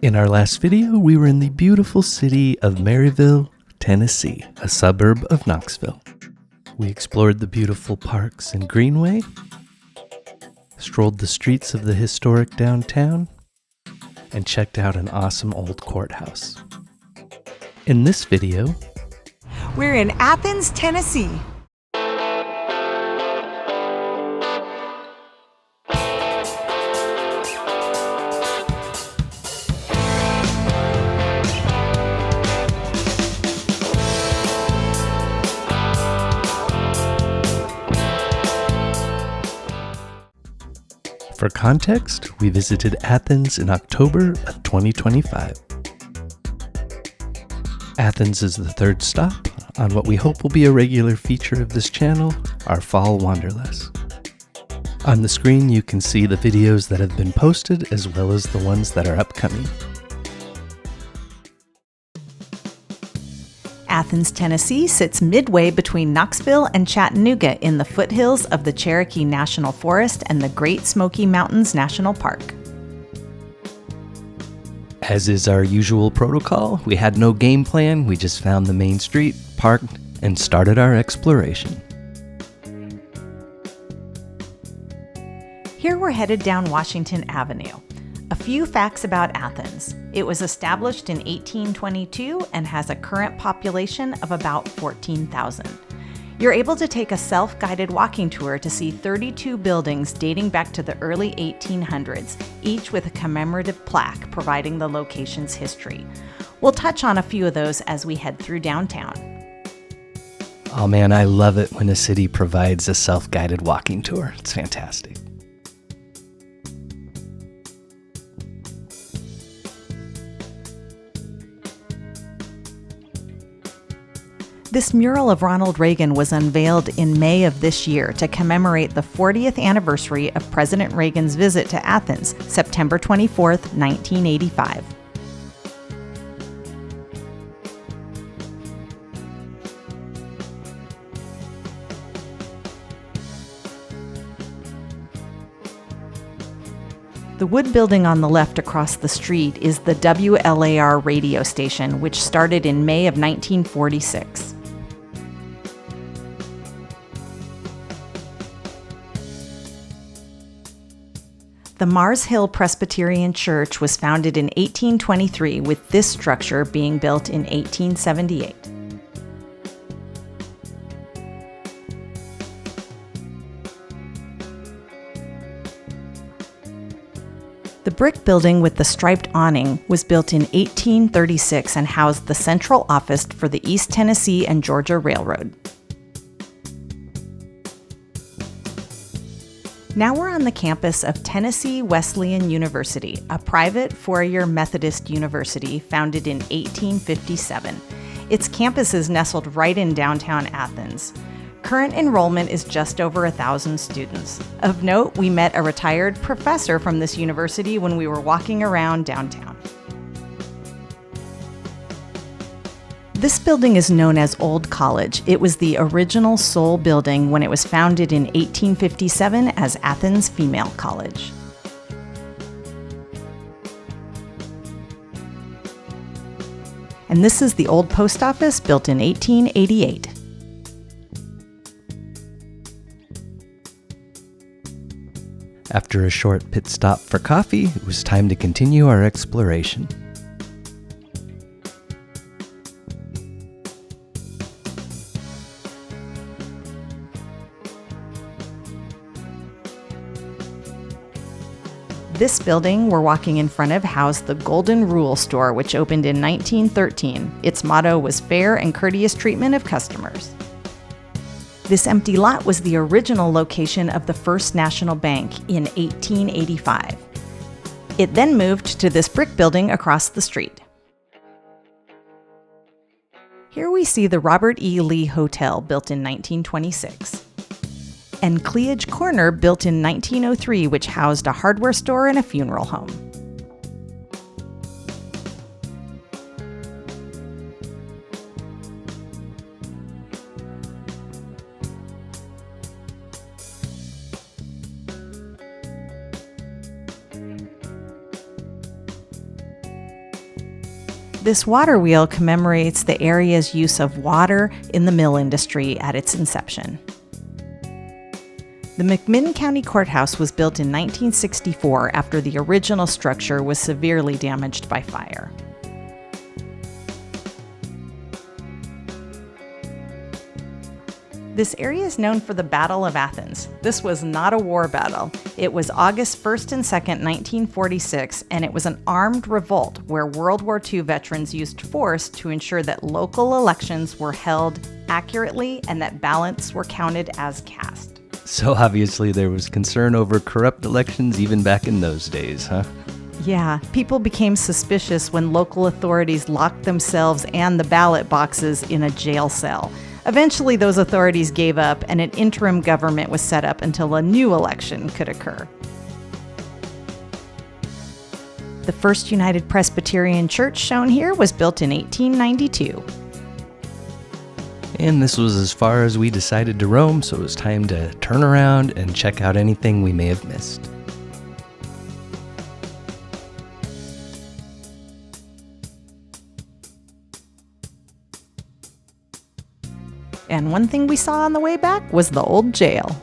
In our last video, we were in the beautiful city of Maryville, Tennessee, a suburb of Knoxville. We explored the beautiful parks and greenway, strolled the streets of the historic downtown, and checked out an awesome old courthouse. In this video, we're in Athens, Tennessee. For context, we visited Athens in October of 2025. Athens is the third stop on what we hope will be a regular feature of this channel, our Fall Wanderlust. On the screen you can see the videos that have been posted as well as the ones that are upcoming. Athens, Tennessee sits midway between Knoxville and Chattanooga in the foothills of the Cherokee National Forest and the Great Smoky Mountains National Park. As is our usual protocol, we had no game plan, we just found the main street, parked, and started our exploration. Here we're headed down Washington Avenue. A few facts about Athens. It was established in 1822 and has a current population of about 14,000. You're able to take a self-guided walking tour to see 32 buildings dating back to the early 1800s, each with a commemorative plaque providing the location's history. We'll touch on a few of those as we head through downtown. Oh man, I love it when a city provides a self-guided walking tour. It's fantastic. This mural of Ronald Reagan was unveiled in May of this year to commemorate the 40th anniversary of President Reagan's visit to Athens, September 24, 1985. The wood building on the left across the street is the WLAR radio station, which started in May of 1946. The Mars Hill Presbyterian Church was founded in 1823, with this structure being built in 1878. The brick building with the striped awning was built in 1836 and housed the central office for the East Tennessee and Georgia Railroad. Now we're on the campus of Tennessee Wesleyan University, a private four-year Methodist university founded in 1857. Its campus is nestled right in downtown Athens. Current enrollment is just over 1,000 students. Of note, we met a retired professor from this university when we were walking around downtown. This building is known as Old College. It was the original sole building when it was founded in 1857 as Athens Female College. And this is the old post office built in 1888. After a short pit stop for coffee, it was time to continue our exploration. This building we're walking in front of housed the Golden Rule store, which opened in 1913. Its motto was fair and courteous treatment of customers. This empty lot was the original location of the First National Bank in 1885. It then moved to this brick building across the street. Here we see the Robert E. Lee Hotel, built in 1926. And Cleage Corner, built in 1903, which housed a hardware store and a funeral home. This water wheel commemorates the area's use of water in the mill industry at its inception. The McMinn County Courthouse was built in 1964 after the original structure was severely damaged by fire. This area is known for the Battle of Athens. This was not a war battle. It was August 1st and 2nd, 1946, and it was an armed revolt where World War II veterans used force to ensure that local elections were held accurately and that ballots were counted as cast. So obviously there was concern over corrupt elections even back in those days, huh? Yeah, people became suspicious when local authorities locked themselves and the ballot boxes in a jail cell. Eventually, those authorities gave up and an interim government was set up until a new election could occur. The first United Presbyterian Church shown here was built in 1892. And this was as far as we decided to roam, so it was time to turn around and check out anything we may have missed. And one thing we saw on the way back was the old jail.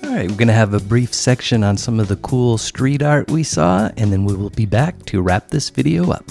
All right, we're going to have a brief section on some of the cool street art we saw, and then we will be back to wrap this video up.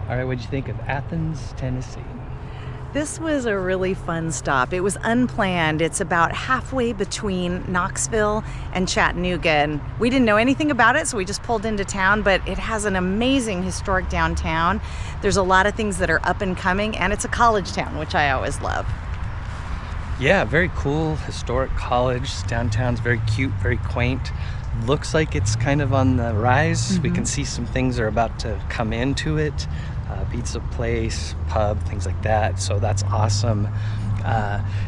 All right, what'd you think of Athens, Tennessee? This was a really fun stop. It was unplanned. It's about halfway between Knoxville and Chattanooga, and we didn't know anything about it, so we just pulled into town, but it has an amazing historic downtown. There's a lot of things that are up and coming, and it's a college town, which I always love. Yeah, very cool, historic college. Downtown's very cute, very quaint. Looks like it's kind of on the rise. We can see some things are about to come into it. Pizza place, pub, things like that. So that's awesome.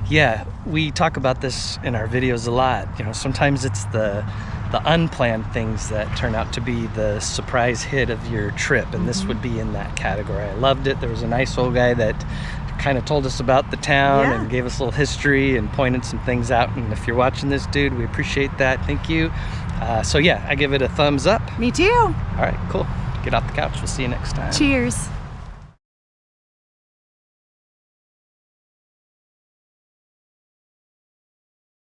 Yeah, we talk about this in our videos a lot. You know, sometimes it's the unplanned things that turn out to be the surprise hit of your trip, and this would be in that category. I loved it. There was a nice old guy that kind of told us about the town and gave us a little history and pointed some things out. And if you're watching this, dude, we appreciate that. Thank you. So yeah, I give it a thumbs up. Me too. All right, cool. Get off the couch. We'll see you next time. Cheers.